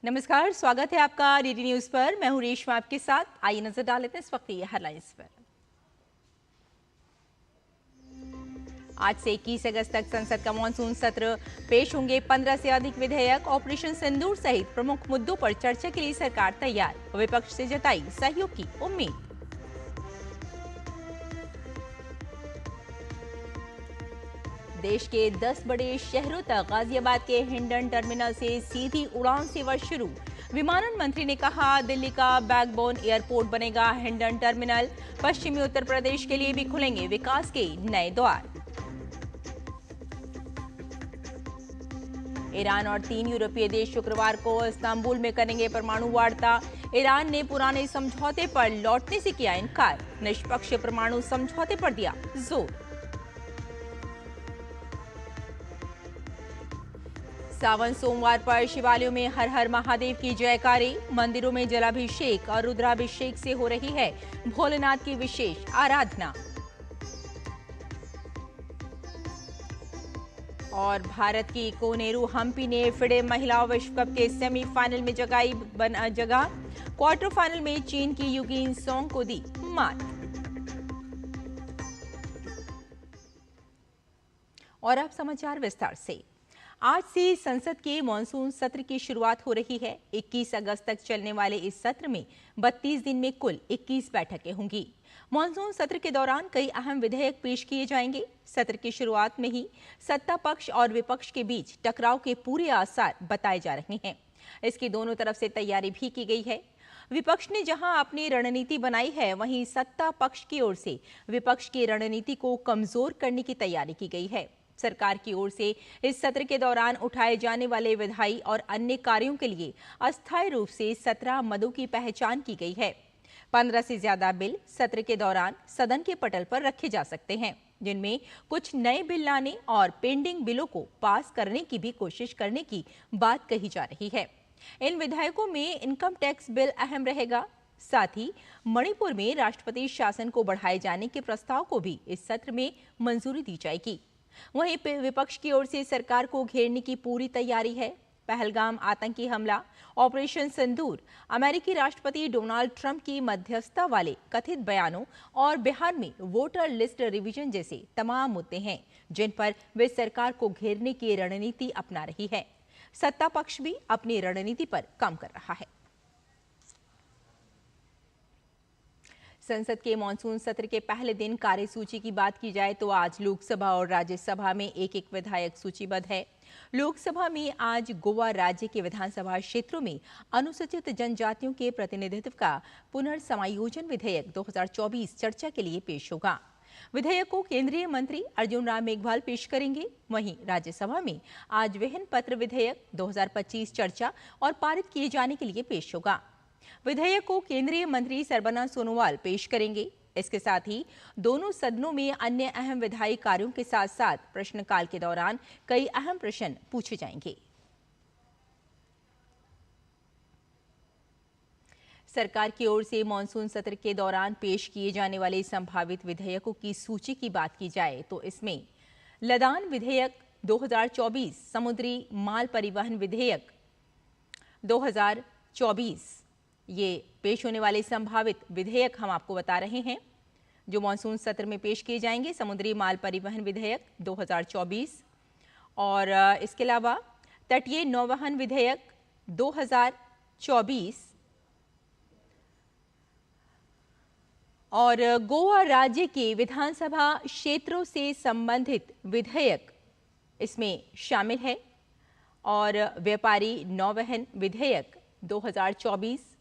नमस्कार, स्वागत है आपका डीडी न्यूज पर। मैं हूं रेशमा आपके साथ। आइए नजर डाल लेते हैं इस वक्त ये हेडलाइंस पर। आज से 21 अगस्त तक संसद का मानसून सत्र पेश होंगे। 15 से अधिक विधेयक। ऑपरेशन सिंदूर सहित प्रमुख मुद्दों पर चर्चा के लिए सरकार तैयार। विपक्ष से जताई सहयोग की उम्मीद। देश के 10 बड़े शहरों तक गाजियाबाद के हिंडन टर्मिनल से सीधी उड़ान सेवा शुरू। विमानन मंत्री ने कहा, दिल्ली का बैकबोन एयरपोर्ट बनेगा हिंडन टर्मिनल। पश्चिमी उत्तर प्रदेश के लिए भी खुलेंगे विकास के नए द्वार। ईरान और 3 यूरोपीय देश शुक्रवार को इस्तांबुल में करेंगे परमाणु वार्ता। ईरान ने पुराने समझौते पर लौटने से किया इनकार। निष्पक्ष परमाणु समझौते पर दिया जोर। सावन सोमवार पर शिवालयों में हर हर महादेव की जयकारी। मंदिरों में जलाभिषेक और रुद्राभिषेक से हो रही है भोलेनाथ की विशेष आराधना। और भारत की कोनेरू हम्पी ने फिडे महिला विश्व कप के सेमीफाइनल में जगह। क्वार्टर फाइनल में चीन की युगिन सोंग को दी मात। और अब समाचार विस्तार से। आज से संसद के मानसून सत्र की शुरुआत हो रही है। 21 अगस्त तक चलने वाले इस सत्र में 32 दिन में कुल 21 बैठकें होंगी। मानसून सत्र के दौरान कई अहम विधेयक पेश किए जाएंगे। सत्र की शुरुआत में ही सत्ता पक्ष और विपक्ष के बीच टकराव के पूरे आसार बताए जा रहे हैं। इसकी दोनों तरफ से तैयारी भी की गई है। विपक्ष ने जहां अपनी रणनीति बनाई है, वहीं सत्ता पक्ष की ओर से विपक्ष की रणनीति को कमजोर करने की तैयारी की गई है। सरकार की ओर से इस सत्र के दौरान उठाए जाने वाले विधायी और अन्य कार्यों के लिए अस्थायी रूप से 17 मदों की पहचान की गई है। 15 से ज्यादा बिल सत्र के दौरान सदन के पटल पर रखे जा सकते हैं, जिनमें कुछ नए बिल लाने और पेंडिंग बिलों को पास करने की भी कोशिश करने की बात कही जा रही है। इन विधेयकों में इनकम टैक्स बिल अहम रहेगा। साथ ही मणिपुर में राष्ट्रपति शासन को बढ़ाए जाने के प्रस्ताव को भी इस सत्र में मंजूरी दी जाएगी। वहीं विपक्ष की ओर से सरकार को घेरने की पूरी तैयारी है। पहलगाम आतंकी हमला, ऑपरेशन सिंदूर, अमेरिकी राष्ट्रपति डोनाल्ड ट्रंप की मध्यस्थता वाले कथित बयानों और बिहार में वोटर लिस्ट रिवीजन जैसे तमाम मुद्दे हैं, जिन पर वे सरकार को घेरने की रणनीति अपना रही है। सत्ता पक्ष भी अपनी रणनीति पर काम कर रहा है। संसद के मानसून सत्र के पहले दिन कार्यसूची की बात की जाए तो आज लोकसभा और राज्यसभा में एक एक विधायक सूचीबद्ध है। लोकसभा में आज गोवा राज्य के विधानसभा क्षेत्रों में अनुसूचित जनजातियों के प्रतिनिधित्व का पुनर्समायोजन विधेयक 2024 चर्चा के लिए पेश होगा। विधेयक को केंद्रीय मंत्री अर्जुन राम मेघवाल पेश करेंगे। वहीं राज्यसभा में आज वहन पत्र विधेयक 2025 चर्चा और पारित किए जाने के लिए पेश होगा। विधेयक को केंद्रीय मंत्री सर्बानंद सोनोवाल पेश करेंगे। इसके साथ ही दोनों सदनों में अन्य अहम विधायी कार्यों के साथ साथ प्रश्नकाल के दौरान कई अहम प्रश्न पूछे जाएंगे। सरकार की ओर से मानसून सत्र के दौरान पेश किए जाने वाले संभावित विधेयकों की सूची की बात की जाए तो इसमें लदान विधेयक 2024, समुद्री माल परिवहन विधेयक 2024, ये पेश होने वाले संभावित विधेयक हम आपको बता रहे हैं जो मानसून सत्र में पेश किए जाएंगे। समुद्री माल परिवहन विधेयक 2024 और इसके अलावा तटीय नौवहन विधेयक 2024 और गोवा राज्य के विधानसभा क्षेत्रों से संबंधित विधेयक इसमें शामिल है। और व्यापारी नौवहन विधेयक 2024,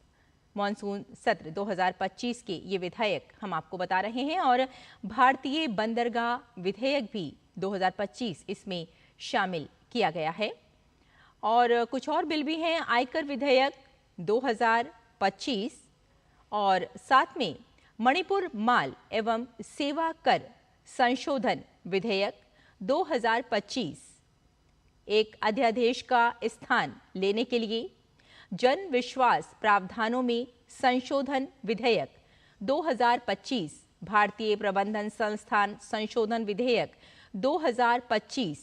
मानसून सत्र 2025 के ये विधेयक हम आपको बता रहे हैं। और भारतीय बंदरगाह विधेयक भी 2025 इसमें शामिल किया गया है। और कुछ और बिल भी हैं, आयकर विधेयक 2025 और साथ में मणिपुर माल एवं सेवा कर संशोधन विधेयक 2025, एक अध्यादेश का स्थान लेने के लिए जन विश्वास प्रावधानों में संशोधन विधेयक 2025, भारतीय प्रबंधन संस्थान संशोधन विधेयक 2025,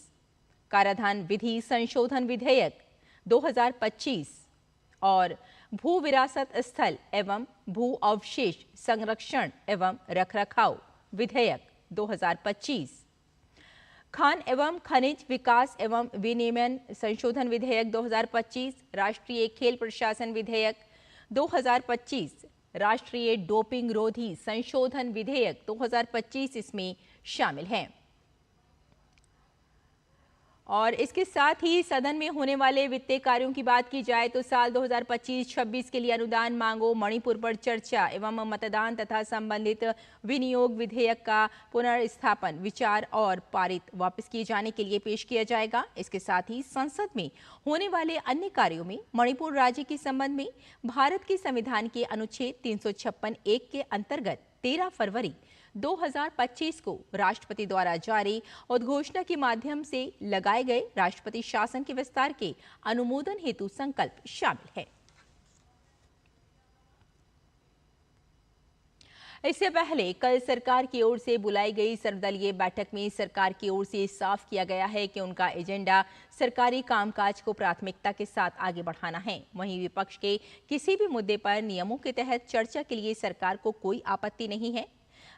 कराधान विधि संशोधन विधेयक 2025 और भू विरासत स्थल एवं भू अवशेष संरक्षण एवं रखरखाव विधेयक 2025, खान एवं खनिज विकास एवं विनियमन संशोधन विधेयक 2025, राष्ट्रीय खेल प्रशासन विधेयक 2025, राष्ट्रीय डोपिंग रोधी संशोधन विधेयक 2025 इसमें शामिल हैं। और इसके साथ ही सदन में होने वाले वित्तीय कार्यों की बात की जाए तो साल 2025-26 के लिए अनुदान मांगों, मणिपुर पर चर्चा एवं मतदान तथा संबंधित विनियोग विधेयक का पुनर्स्थापन, विचार और पारित वापस किए जाने के लिए पेश किया जाएगा। इसके साथ ही संसद में होने वाले अन्य कार्यों में मणिपुर राज्य के संबंध में भारत के संविधान के अनुच्छेद 356(1) के अंतर्गत 13 फरवरी 2025 को राष्ट्रपति द्वारा जारी उद्घोषणा के माध्यम से लगाए गए राष्ट्रपति शासन के विस्तार के अनुमोदन हेतु संकल्प शामिल है। इससे पहले कल सरकार की ओर से बुलाई गई सर्वदलीय बैठक में सरकार की ओर से साफ किया गया है कि उनका एजेंडा सरकारी कामकाज को प्राथमिकता के साथ आगे बढ़ाना है। वहीं विपक्ष के किसी भी मुद्दे पर नियमों के तहत चर्चा के लिए सरकार को कोई आपत्ति नहीं है।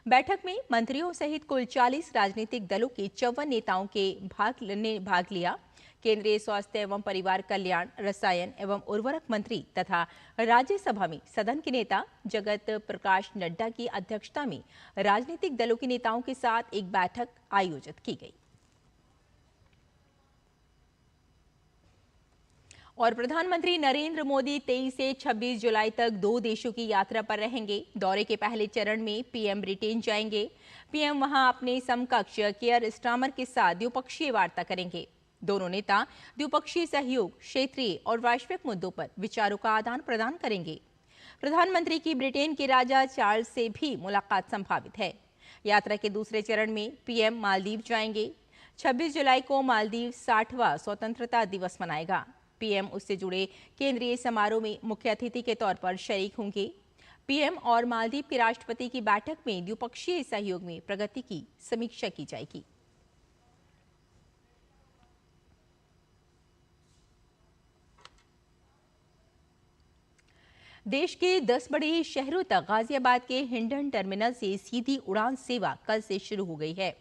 बैठक में मंत्रियों सहित कुल 40 राजनीतिक दलों के 54 नेताओं के भाग लिया। केंद्रीय स्वास्थ्य एवं परिवार कल्याण, रसायन एवं उर्वरक मंत्री तथा राज्यसभा में सदन के नेता जगत प्रकाश नड्डा की अध्यक्षता में राजनीतिक दलों के नेताओं के साथ एक बैठक आयोजित की गई। और प्रधानमंत्री नरेंद्र मोदी 23 से 26 जुलाई तक 2 देशों की यात्रा पर रहेंगे। दौरे के पहले चरण में पीएम ब्रिटेन जाएंगे। पीएम वहां अपने समकक्ष कियर स्टारमर के साथ द्विपक्षीय वार्ता करेंगे। दोनों नेता द्विपक्षीय सहयोग, क्षेत्रीय और वैश्विक मुद्दों पर विचारों का आदान प्रदान करेंगे। प्रधानमंत्री की ब्रिटेन के राजा चार्ल्स से भी मुलाकात संभावित है। यात्रा के दूसरे चरण में पीएम मालदीव जाएंगे। 26 जुलाई को मालदीव 60वां स्वतंत्रता दिवस मनाएगा। पीएम उससे जुड़े केंद्रीय समारोह में मुख्य अतिथि के तौर पर शरीक होंगे। पीएम और मालदीव के राष्ट्रपति की बैठक में द्विपक्षीय सहयोग में प्रगति की समीक्षा की जाएगी। देश के 10 बड़े शहरों तक गाजियाबाद के हिंडन टर्मिनल से सीधी उड़ान सेवा कल से शुरू हो गई है।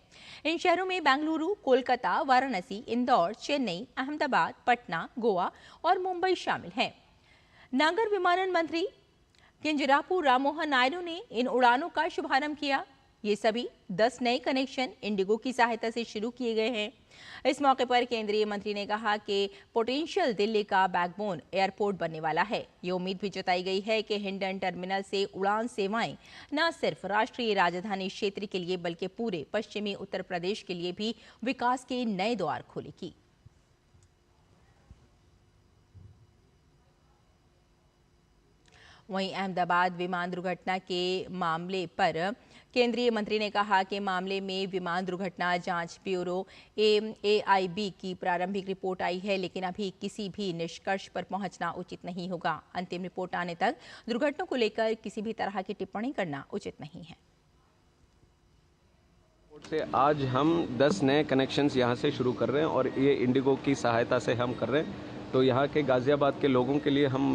इन शहरों में बेंगलुरु, कोलकाता, वाराणसी, इंदौर, चेन्नई, अहमदाबाद, पटना, गोवा और मुंबई शामिल हैं। नागर विमानन मंत्री किंजरापू राममोहन नायडू ने इन उड़ानों का शुभारंभ किया। ये सभी 10 नए कनेक्शन इंडिगो की सहायता से शुरू किए गए हैं। इस मौके पर केंद्रीय मंत्री ने कहा कि पोटेंशियल दिल्ली का बैकबोन एयरपोर्ट बनने वाला है। ये उम्मीद भी जताई गई है कि हिंडन टर्मिनल से उड़ान सेवाएं न सिर्फ राष्ट्रीय राजधानी क्षेत्र के लिए बल्कि पूरे पश्चिमी उत्तर प्रदेश के लिए भी विकास के नए द्वार खोलेगी। वहीं अहमदाबाद विमान दुर्घटना के मामले पर केंद्रीय मंत्री ने कहा कि मामले में विमान दुर्घटना जांच ब्यूरो AIB की प्रारंभिक रिपोर्ट आई है, लेकिन अभी किसी भी निष्कर्ष पर पहुंचना उचित नहीं होगा। अंतिम रिपोर्ट आने तक दुर्घटना को लेकर किसी भी तरह की टिप्पणी करना उचित नहीं है। से आज हम 10 नए कनेक्शंस यहाँ से शुरू कर रहे हैं और ये इंडिगो की सहायता से हम कर रहे हैं। तो यहाँ के गाज़ियाबाद के लोगों के लिए हम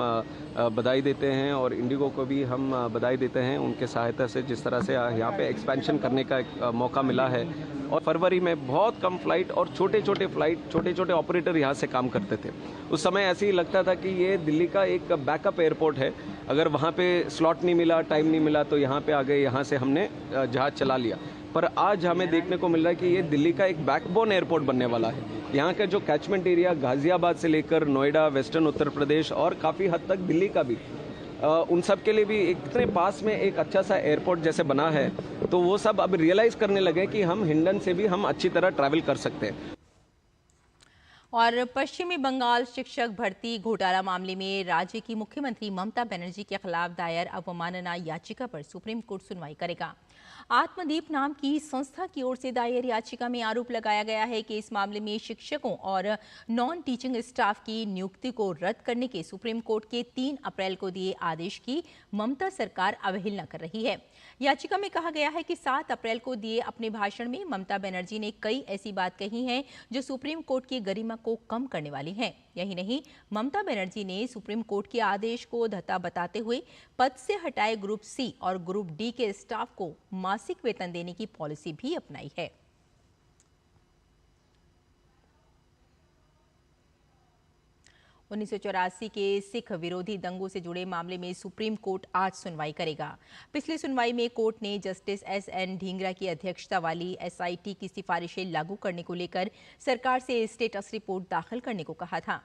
बधाई देते हैं और इंडिगो को भी हम बधाई देते हैं उनके सहायता से जिस तरह से यहाँ पे एक्सपेंशन करने का एक मौका मिला है। और फरवरी में बहुत कम फ्लाइट और छोटे छोटे ऑपरेटर यहाँ से काम करते थे। उस समय ऐसे ही लगता था कि ये दिल्ली का एक बैकअप एयरपोर्ट है, अगर वहाँ पे स्लॉट नहीं मिला, टाइम नहीं मिला तो यहाँ पे आ गए, यहाँ से हमने जहाज़ चला लिया। पर आज हमें देखने को मिल रहा है कि ये दिल्ली का एक बैकबोन एयरपोर्ट बनने वाला है। यहाँ का जो कैचमेंट एरिया गाज़ियाबाद से लेकर नोएडा, वेस्टर्न उत्तर प्रदेश और काफ़ी हद तक दिल्ली का भी, उन सब के लिए भी इतने पास में एक अच्छा सा एयरपोर्ट जैसे बना है, तो वो सब अब रियलाइज़ करने लगे कि हम हिंडन से भी हम अच्छी तरह ट्रैवल कर सकते हैं। और पश्चिमी बंगाल शिक्षक भर्ती घोटाला मामले में राज्य की मुख्यमंत्री ममता बनर्जी के खिलाफ दायर अवमानना याचिका पर सुप्रीम कोर्ट सुनवाई करेगा। आत्मदीप नाम की संस्था की ओर से दायर याचिका में आरोप लगाया गया है कि इस मामले में शिक्षकों और नॉन टीचिंग स्टाफ की नियुक्ति को रद्द करने के सुप्रीम कोर्ट के 3 अप्रैल को दिए आदेश की ममता सरकार अवहेलना कर रही है। याचिका में कहा गया है कि 7 अप्रैल को दिए अपने भाषण में ममता बनर्जी ने कई ऐसी बात कही है जो सुप्रीम कोर्ट की गरिमा को कम करने वाली है। यही नहीं, ममता बनर्जी ने सुप्रीम कोर्ट के आदेश को धत्ता बताते हुए पद से हटाए ग्रुप सी और ग्रुप डी के स्टाफ को मासिक वेतन देने की पॉलिसी भी अपनाई है। उन्नीस के सिख विरोधी दंगों से जुड़े मामले में सुप्रीम कोर्ट आज सुनवाई करेगा। पिछली सुनवाई में कोर्ट ने जस्टिस एस.एन. ढींगरा की अध्यक्षता वाली एसआईटी की सिफारिशें लागू करने को लेकर सरकार से स्टेटस रिपोर्ट दाखिल करने को कहा था।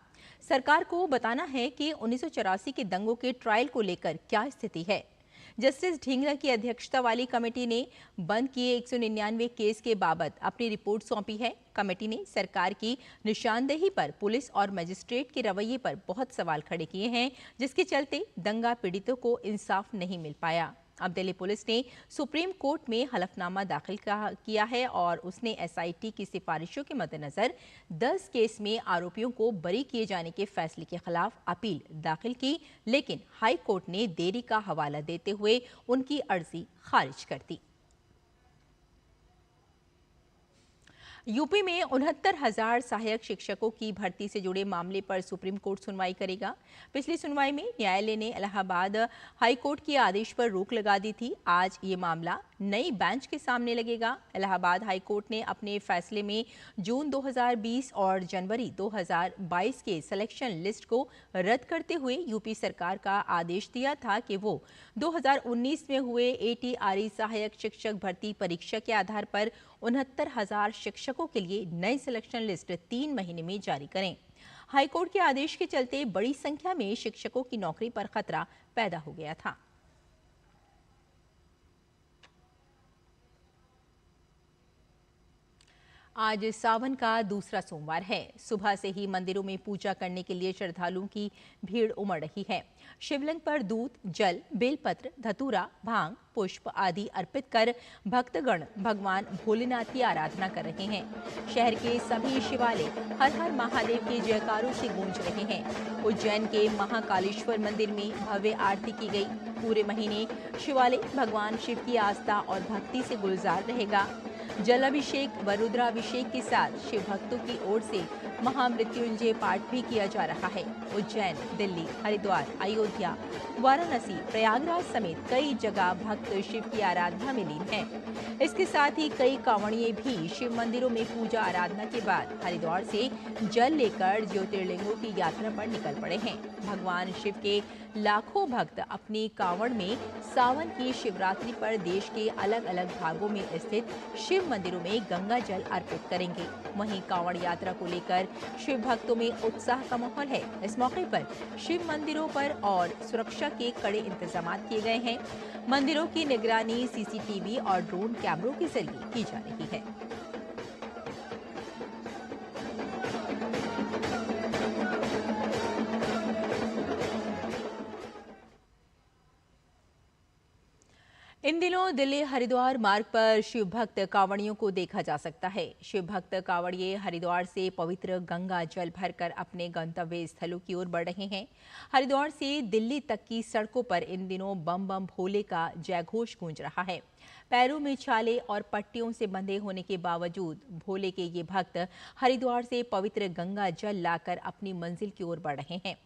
सरकार को बताना है कि 1984 के दंगों के ट्रायल को लेकर क्या स्थिति है। जस्टिस ढींगरा की अध्यक्षता वाली कमेटी ने बंद किए 199 केस के बाबत अपनी रिपोर्ट सौंपी है। कमेटी ने सरकार की निशानदेही पर पुलिस और मजिस्ट्रेट के रवैये पर बहुत सवाल खड़े किए हैं, जिसके चलते दंगा पीड़ितों को इंसाफ नहीं मिल पाया। अब दिल्ली पुलिस ने सुप्रीम कोर्ट में हलफनामा दाखिल किया है और उसने एसआईटी की सिफारिशों के मद्देनजर 10 केस में आरोपियों को बरी किए जाने के फैसले के खिलाफ अपील दाखिल की, लेकिन हाई कोर्ट ने देरी का हवाला देते हुए उनकी अर्जी खारिज कर दी। यूपी में 69,000 सहायक शिक्षकों की भर्ती से जुड़े मामले पर सुप्रीम कोर्ट सुनवाई करेगा। पिछली सुनवाई में न्यायालय ने इलाहाबाद हाई कोर्ट के आदेश पर रोक लगा दी थी। आज ये मामला नई बेंच के सामने लगेगा। इलाहाबाद हाई कोर्ट ने अपने फैसले में जून 2020 और जनवरी 2022 के सिलेक्शन लिस्ट को रद्द करते हुए यूपी सरकार का आदेश दिया था कि वो 2019 में हुए एटीआरई सहायक शिक्षक भर्ती परीक्षा के आधार पर 69,000 शिक्षकों के लिए नई सिलेक्शन लिस्ट 3 महीने में जारी करें। हाईकोर्ट के आदेश के चलते बड़ी संख्या में शिक्षकों की नौकरी पर खतरा पैदा हो गया था। आज सावन का दूसरा सोमवार है। सुबह से ही मंदिरों में पूजा करने के लिए श्रद्धालुओं की भीड़ उमड़ रही है। शिवलिंग पर दूध, जल, बेलपत्र, धतूरा, भांग, पुष्प आदि अर्पित कर भक्तगण भगवान भोलेनाथ की आराधना कर रहे हैं। शहर के सभी शिवालय हर हर महादेव के जयकारों से गूंज रहे हैं। उज्जैन के महाकालेश्वर मंदिर में भव्य आरती की गई। पूरे महीने शिवालय भगवान शिव की आस्था और भक्ति से गुलजार रहेगा। जलाभिषेक व रुद्राभिषेक के साथ शिव भक्तों की ओर से महामृत्युंजय पाठ भी किया जा रहा है। उज्जैन, दिल्ली, हरिद्वार, अयोध्या, वाराणसी, प्रयागराज समेत कई जगह भक्त शिव की आराधना में लीन हैं। इसके साथ ही कई कांवड़िए भी शिव मंदिरों में पूजा आराधना के बाद हरिद्वार से जल लेकर ज्योतिर्लिंगों की यात्रा पर निकल पड़े हैं। भगवान शिव के लाखों भक्त अपनी कांवड़ में सावन की शिवरात्रि पर देश के अलग अलग भागों में स्थित शिव मंदिरों में गंगा जल अर्पित करेंगे। वहीं कांवड़ यात्रा को लेकर शिव भक्तों में उत्साह का माहौल है। इस मौके पर शिव मंदिरों पर और सुरक्षा के कड़े इंतजाम किए गए हैं। मंदिरों की निगरानी सीसीटीवी और ड्रोन कैमरों के जरिए की जा रही है। इन दिनों दिल्ली हरिद्वार मार्ग पर शिव भक्त कांवड़ियों को देखा जा सकता है। शिव भक्त कांवड़िए हरिद्वार से पवित्र गंगा जल भरकर अपने गंतव्य स्थलों की ओर बढ़ रहे हैं। हरिद्वार से दिल्ली तक की सड़कों पर इन दिनों बम बम भोले का जयघोष गूंज रहा है। पैरों में छाले और पट्टियों से बंधे होने के बावजूद भोले के ये भक्त हरिद्वार से पवित्र गंगा जल लाकर अपनी मंजिल की ओर बढ़ रहे हैं।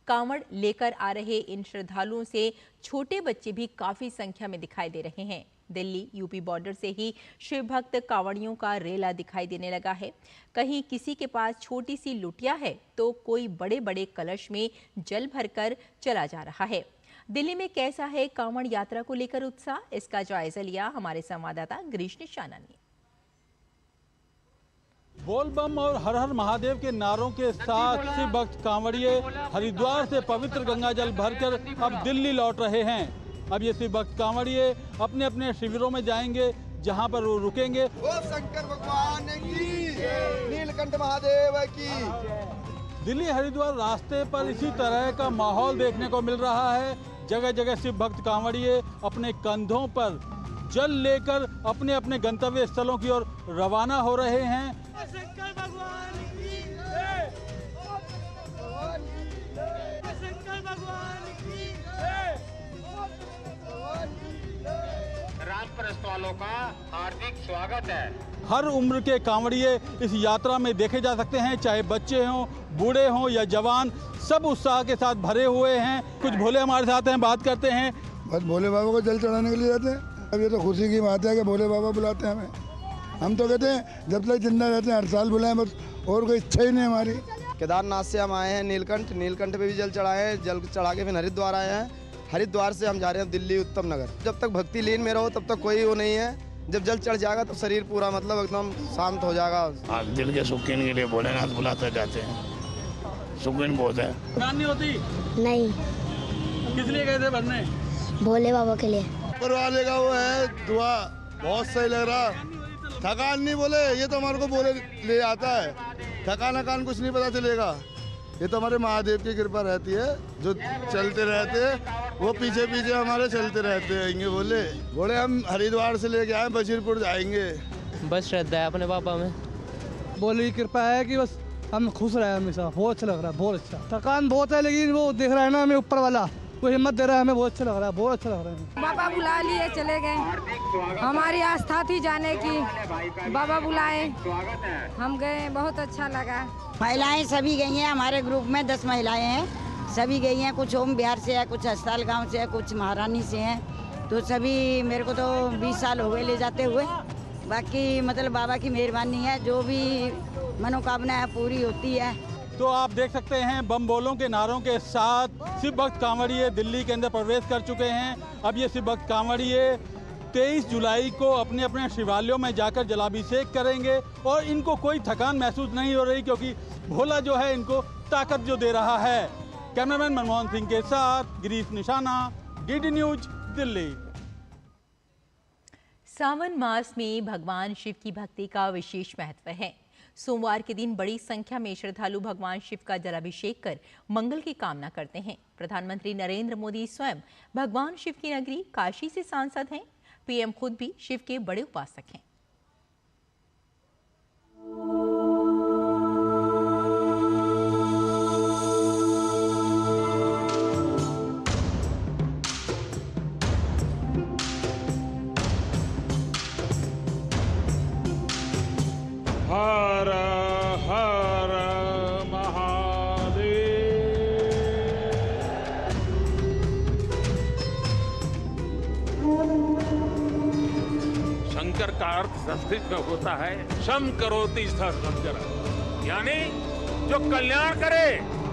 कांवड़ लेकर आ रहे इन श्रद्धालुओं से छोटे बच्चे भी काफी संख्या में दिखाई दे रहे हैं। दिल्ली यूपी बॉर्डर से ही शिव भक्त कांवड़ियों का रेला दिखाई देने लगा है। कहीं किसी के पास छोटी सी लुटिया है तो कोई बड़े बड़े कलश में जल भरकर चला जा रहा है। दिल्ली में कैसा है कांवड़ यात्रा को लेकर उत्साह, इसका जायजा लिया हमारे संवाददाता गिरीश निशाना ने। बोल बम और हर हर महादेव के नारों के साथ शिव भक्त कांवड़िए हरिद्वार से पवित्र गंगा जल भरकर अब दिल्ली लौट रहे हैं। अब ये शिव भक्त कांवड़िए अपने अपने शिविरों में जाएंगे, जहां पर वो रुकेंगे। शंकर भगवान की, नीलकंठ महादेव की। दिल्ली हरिद्वार रास्ते पर इसी तरह का माहौल देखने को मिल रहा है। जगह जगह शिव भक्त कांवड़िए अपने कंधों पर जल लेकर अपने अपने गंतव्य स्थलों की ओर रवाना हो रहे हैं। शंकर भगवान की जय, शंकर भगवान की जय। राम पर वालों का हार्दिक स्वागत है। हर उम्र के कांवड़िए इस यात्रा में देखे जा सकते हैं, चाहे बच्चे हों, बूढ़े हों या जवान, सब उत्साह के साथ भरे हुए हैं। कुछ भोले हमारे साथ हैं, बात करते हैं। बस भोले बाबा को जल चढ़ाने के लिए जाते हैं। अब ये तो खुशी की बात है कि भोले बाबा बुलाते हैं हमें। हम तो कहते हैं जब तक जिंदा रहते हैं हर साल बुलाएं, बस और कोई इच्छा ही नहीं हमारी। केदारनाथ से हम आए हैं नीलकंठ पे भी जल चढ़ाए हैं। जल चढ़ा के फिर हरिद्वार आए हैं। हरिद्वार से हम जा रहे हैं दिल्ली उत्तम नगर। जब तक भक्ति लीन में रहो तब तक कोई वो नहीं है। जब जल चढ़ जाएगा तो शरीर पूरा मतलब एकदम शांत हो जाएगा। दिल के सुकून के लिए भोलेनाथ बुलाते जाते हैं, सुकून बहुत है। नहीं होती? नहीं। किस लिए गए थे भरने? भोले बाबा के लिए। ऊपर वाले का वो है दुआ, बहुत सही लग रहा। थकान नहीं बोले, ये तो हमारे को बोले ले आता है। थकान कुछ नहीं पता चलेगा। ये तो हमारे महादेव की कृपा रहती है, जो चलते रहते हैं वो पीछे पीछे हमारे चलते रहते हैं। बोले हम हरिद्वार से लेके आए, बशीरपुर जाएंगे। बस श्रद्धा है अपने बाबा में। बोले की कृपा है कि बस हम खुश रहे हमेशा। बहुत अच्छा लग रहा है, बहुत अच्छा। थकान बहुत है लेकिन वो देख रहा है ना हमें ऊपर वाला, वो हिम्मत दे रहा है हमें। बहुत अच्छा लग रहा है, बहुत अच्छा लग रहा है। बाबा बुला लिए, चले गए। हमारी आस्था थी जाने की, बाबा बुलाए, हम गए, बहुत अच्छा लगा। महिलाएं सभी गई हैं, हमारे ग्रुप में 10 महिलाएं हैं, सभी गई हैं। कुछ ओम बिहार से है, कुछ अस्ताल गांव से है, कुछ महारानी से हैं। तो सभी मेरे को तो 20 साल हो गए ले जाते हुए। बाकी मतलब बाबा की मेहरबानी है, जो भी मनोकामना है पूरी होती है। तो आप देख सकते हैं बम बोलों के नारों के साथ शिव भक्त कांवड़िए दिल्ली के अंदर प्रवेश कर चुके हैं। अब ये शिव भक्त कांवड़िए 23 जुलाई को अपने अपने शिवालयों में जाकर जलाभिषेक करेंगे और इनको कोई थकान महसूस नहीं हो रही, क्योंकि भोला जो है इनको ताकत जो दे रहा है। कैमरामैन मनमोहन सिंह के साथ गिरीश निशाना, डीडी न्यूज, दिल्ली। सावन मास में भगवान शिव की भक्ति का विशेष महत्व है। सोमवार के दिन बड़ी संख्या में श्रद्धालु भगवान शिव का जलाभिषेक कर मंगल की कामना करते हैं। प्रधानमंत्री नरेंद्र मोदी स्वयं भगवान शिव की नगरी काशी से सांसद हैं। पीएम खुद भी शिव के बड़े उपासक हैं। हर हर महादेव। शंकर का अर्थ संस्कृत में होता है शम करोति शंकर, यानी जो कल्याण करे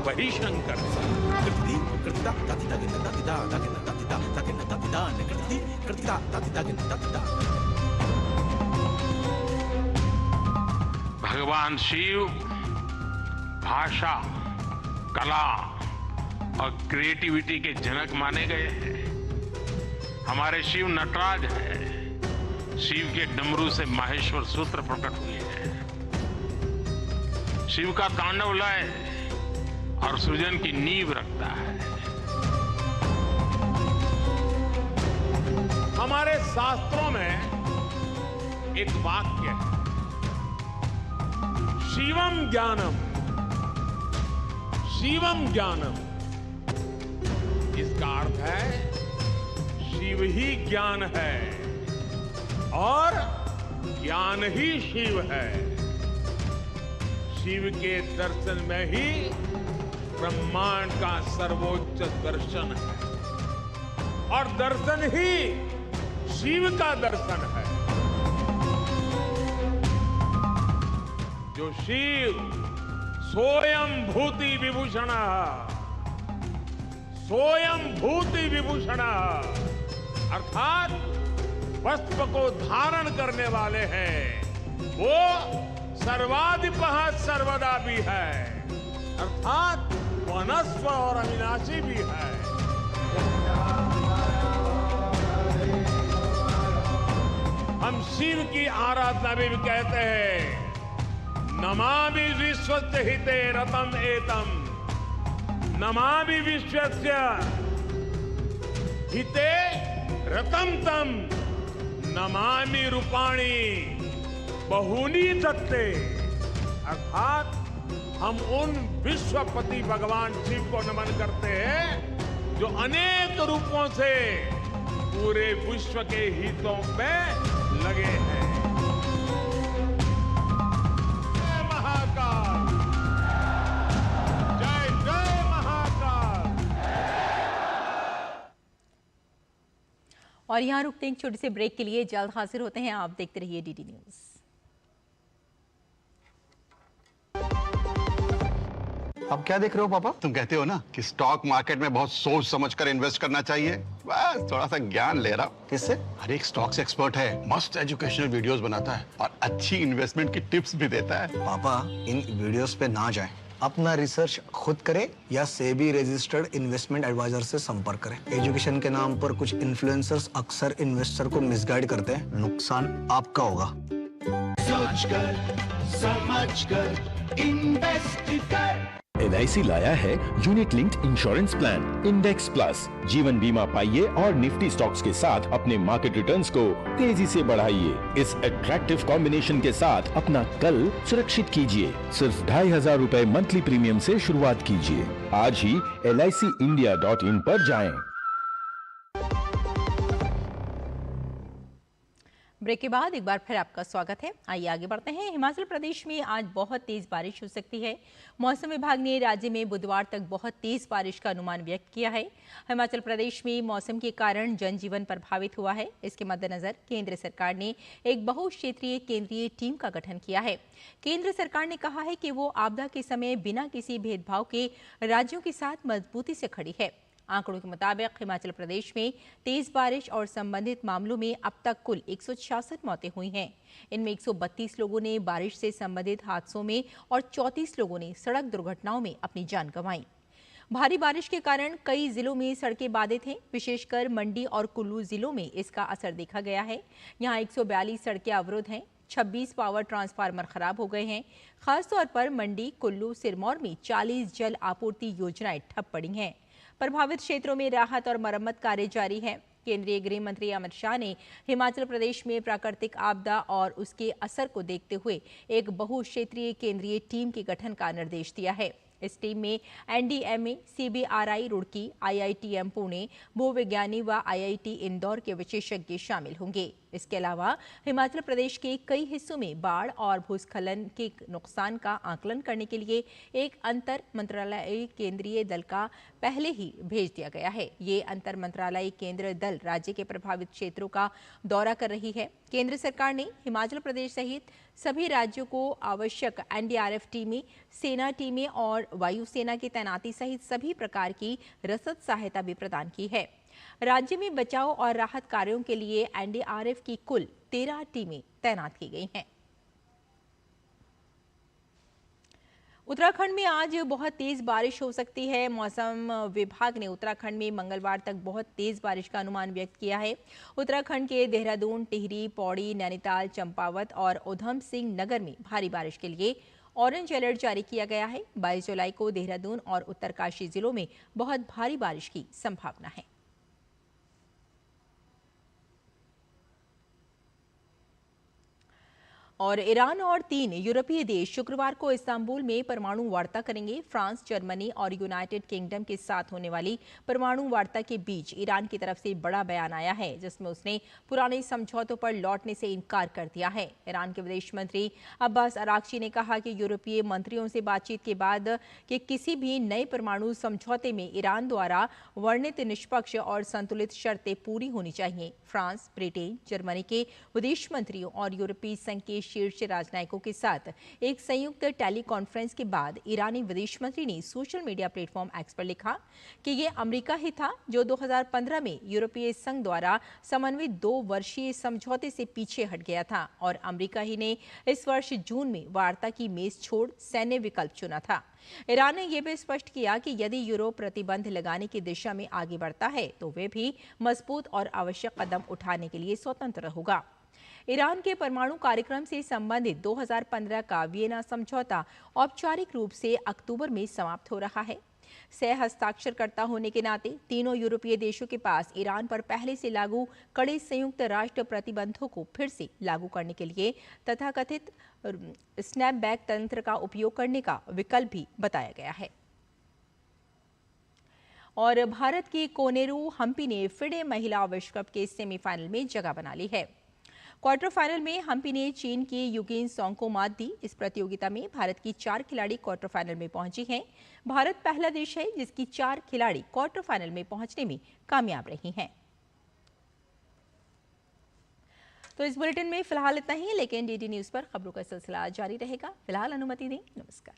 वही शंकर। भगवान शिव भाषा, कला और क्रिएटिविटी के जनक माने गए हैं। हमारे शिव नटराज है। शिव के डमरू से माहेश्वर सूत्र प्रकट हुए हैं। शिव का तांडव लय और सृजन की नींव रखता है। हमारे शास्त्रों में एक वाक्य है, शिवम ज्ञानम, शिवम ज्ञानम। इसका अर्थ है शिव ही ज्ञान है और ज्ञान ही शिव है। शिव के दर्शन में ही ब्रह्मांड का सर्वोच्च दर्शन है और दर्शन ही शिव का दर्शन है। जो शिव सोयम भूति विभूषण, सोयम भूति विभूषण अर्थात वस्त्र को धारण करने वाले हैं, वो सर्वाधिपः सर्वदा भी है, अर्थात वो अनस्व और अविनाशी भी है। हम शिव की आराधना भी कहते हैं, नमामि विश्वस्य हिते रतम एतम, नमामि विश्वस्य हिते रतम तम, नमामि रूपाणी बहूनि दत्ते। अर्थात हम उन विश्वपति भगवान शिव को नमन करते हैं जो अनेक रूपों से पूरे विश्व के हितों में लगे हैं। जय महाकाल, जय जय महाकाल। और यहाँ रुकते हैं एक छोटे से ब्रेक के लिए, जल्द हाजिर होते हैं। आप देखते रहिए डीडी न्यूज़। अब क्या देख रहे हो पापा? तुम कहते हो ना कि स्टॉक मार्केट में बहुत सोच समझकर इन्वेस्ट करना चाहिए, बस थोड़ा सा ज्ञान ले रहा हूं। किससे? हर एक स्टॉक्स एक्सपर्ट है, मस्त एजुकेशनल वीडियोस बनाता है और अच्छी इन्वेस्टमेंट की टिप्स भी देता है। पापा इन वीडियोस पे ना जाएं, अपना रिसर्च खुद करें या सेबी रजिस्टर्ड इन्वेस्टमेंट एडवाइजर से संपर्क करें। एजुकेशन के नाम पर कुछ इन्फ्लुएंसर्स अक्सर इन्वेस्टर को मिसगाइड करते हैं, नुकसान आपका होगा। सोचकर समझकर इन्वेस्ट कर। LIC लाया है unit linked insurance plan index plus. जीवन बीमा पाइए और निफ्टी स्टॉक्स के साथ अपने मार्केट रिटर्न्स को तेजी से बढ़ाइए। इस अट्रैक्टिव कॉम्बिनेशन के साथ अपना कल सुरक्षित कीजिए। सिर्फ 2500 रुपए मंथली प्रीमियम से शुरुआत कीजिए। आज ही LICindia.in पर जाएं। ब्रेक के बाद एक बार फिर आपका स्वागत है। आइए आगे बढ़ते हैं। हिमाचल प्रदेश में आज बहुत तेज बारिश हो सकती है। मौसम विभाग ने राज्य में बुधवार तक बहुत तेज बारिश का अनुमान व्यक्त किया है। हिमाचल प्रदेश में मौसम के कारण जनजीवन प्रभावित हुआ है। इसके मद्देनजर केंद्र सरकार ने एक बहुक्षेत्रीय केंद्रीय टीम का गठन किया है। केंद्र सरकार ने कहा है कि वो आपदा के समय बिना किसी भेदभाव के राज्यों के साथ मजबूती से खड़ी है। आंकड़ों के मुताबिक हिमाचल प्रदेश में तेज बारिश और संबंधित मामलों में अब तक कुल 166 मौतें हुई हैं। इनमें 132 लोगों ने बारिश से संबंधित हादसों में और 34 लोगों ने सड़क दुर्घटनाओं में अपनी जान गंवाई। भारी बारिश के कारण कई जिलों में सड़कें बाधित हैं। विशेषकर मंडी और कुल्लू जिलों में इसका असर देखा गया है। यहाँ 142 सड़कें अवरुद्ध हैं। 26 पावर ट्रांसफार्मर खराब हो गए हैं। खासतौर पर मंडी, कुल्लू, सिरमौर में 40 जल आपूर्ति योजनाएं ठप पड़ी हैं। प्रभावित क्षेत्रों में राहत और मरम्मत कार्य जारी है। केंद्रीय गृह मंत्री अमित शाह ने हिमाचल प्रदेश में प्राकृतिक आपदा और उसके असर को देखते हुए एक बहुक्षेत्रीय केंद्रीय टीम के गठन का निर्देश दिया है। इस टीम में NDMA, CBRI Roorkee, IITM Pune, भूविज्ञानी व IIT इंदौर के विशेषज्ञ शामिल होंगे। इसके अलावा हिमाचल प्रदेश के कई हिस्सों में बाढ़ और भूस्खलन के नुकसान का आकलन करने के लिए एक अंतर मंत्रालयीय केंद्रीय दल का पहले ही भेज दिया गया है। ये अंतर मंत्रालयीय केंद्रीय दल राज्य के प्रभावित क्षेत्रों का दौरा कर रही है। केंद्र सरकार ने हिमाचल प्रदेश सहित सभी राज्यों को आवश्यक NDRF टीमें, सेना टीमें और वायुसेना की तैनाती सहित सभी प्रकार की रसद सहायता भी प्रदान की है। राज्य में बचाव और राहत कार्यों के लिए NDRF की कुल 13 टीमें तैनात की गई हैं। उत्तराखंड में आज बहुत तेज बारिश हो सकती है। मौसम विभाग ने उत्तराखंड में मंगलवार तक बहुत तेज बारिश का अनुमान व्यक्त किया है। उत्तराखंड के देहरादून, टिहरी, पौड़ी, नैनीताल, चंपावत और उधम सिंह नगर में भारी बारिश के लिए ऑरेंज अलर्ट जारी किया गया है। 22 जुलाई को देहरादून और उत्तरकाशी जिलों में बहुत भारी बारिश की संभावना है। और ईरान और 3 यूरोपीय देश शुक्रवार को इस्तांबुल में परमाणु वार्ता करेंगे। फ्रांस, जर्मनी और यूनाइटेड किंगडम के साथ होने वाली परमाणु वार्ता के बीच ईरान की तरफ से बड़ा बयान आया है, जिसमें उसने पुराने समझौतों पर लौटने से इनकार कर दिया है। ईरान के विदेश मंत्री अब्बास अरागची ने कहा कि यूरोपीय मंत्रियों से बातचीत के बाद कि किसी भी नए परमाणु समझौते में ईरान द्वारा वर्णित निष्पक्ष और संतुलित शर्तें पूरी होनी चाहिए। फ्रांस, ब्रिटेन, जर्मनी के विदेश मंत्रियों और यूरोपीय संघ के शीर्ष राजनयिकों के साथ एक संयुक्त टेली कॉन्फ्रेंस के बाद ईरानी विदेश मंत्री ने सोशल मीडिया प्लेटफॉर्म एक्स पर लिखा कि ये अमेरिका ही था जो 2015 में यूरोपीय संघ द्वारा समन्वित 2 वर्षीय समझौते से पीछे हट गया था और अमेरिका ही ने इस वर्ष जून में वार्ता की मेज छोड़ सैन्य विकल्प चुना था। ईरान ने यह भी स्पष्ट किया कि यदि यूरोप प्रतिबंध लगाने की दिशा में आगे बढ़ता है तो वे भी मजबूत और आवश्यक कदम उठाने के लिए स्वतंत्र होगा। ईरान के परमाणु कार्यक्रम से संबंधित 2015 का वियना समझौता औपचारिक रूप से अक्टूबर में समाप्त हो रहा है। सह हस्ताक्षरकर्ता होने के नाते तीनों यूरोपीय देशों के पास ईरान पर पहले से लागू कड़े संयुक्त राष्ट्र प्रतिबंधों को फिर से लागू करने के लिए तथाकथित स्नैपबैक तंत्र का उपयोग करने का विकल्प भी बताया गया है। और भारत की कोनेरू हम्पी ने फिडे महिला विश्व कप के सेमीफाइनल में जगह बना ली है। क्वार्टर फाइनल में हम्पी ने चीन के युगेन सोंग को मात दी। इस प्रतियोगिता में भारत की 4 खिलाड़ी क्वार्टर फाइनल में पहुंची हैं। भारत पहला देश है जिसकी 4 खिलाड़ी क्वार्टर फाइनल में पहुंचने में कामयाब रही हैं। तो इस बुलेटिन में फिलहाल इतना ही, लेकिन डीडी न्यूज पर खबरों का सिलसिला जारी रहेगा। फिलहाल अनुमति दें, नमस्कार।